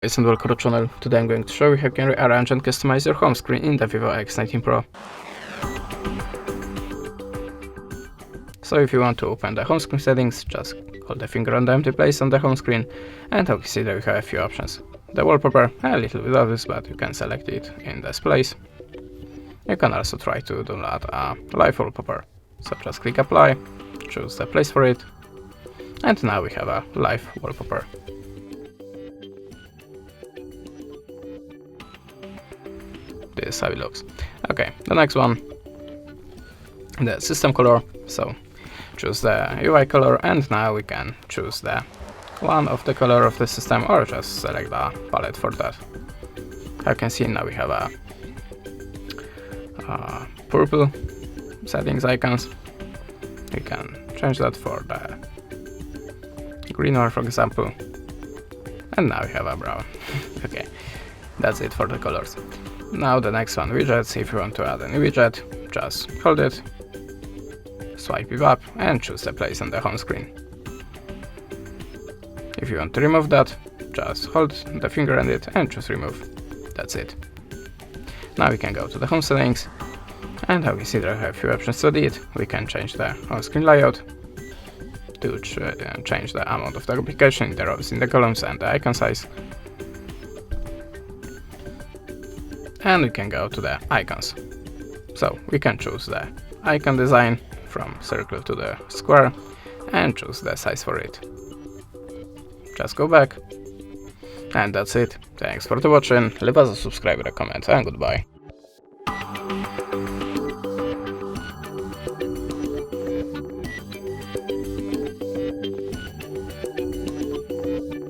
Guys, and welcome to the channel. Today I'm going to show you how you can rearrange and customize your home screen in the VIVO X90 Pro. So if you want to open the home screen settings, just hold the finger on the empty place on the home screen, and you can see that we have a few options. The wallpaper, a little bit obvious, but you can select it in this place. You can also try to download a live wallpaper. So just click apply, choose the place for it, and now we have a live wallpaper. This is how it looks. Okay, the next one, the system color. So choose the UI color, and now we can choose the one of the color of the system, or just select the palette for that. How you can see, now we have a purple settings icons. We can change that for the green one, for example, and now we have a brown. Okay, that's it for the colors. Now the next one, widgets. If you want to add a new widget, just hold it, swipe it up, and choose the place on the home screen. If you want to remove that, just hold the finger on it and choose remove. That's it. Now we can go to the home settings, and how we see there are a few options to edit. We can change the home screen layout to change the amount of the application in the rows, in the columns, and the icon size. And we can go to the icons. So we can choose the icon design from circle to the square and choose the size for it. Just go back. And that's it. Thanks for watching. Leave us a subscribe and a comment, and goodbye.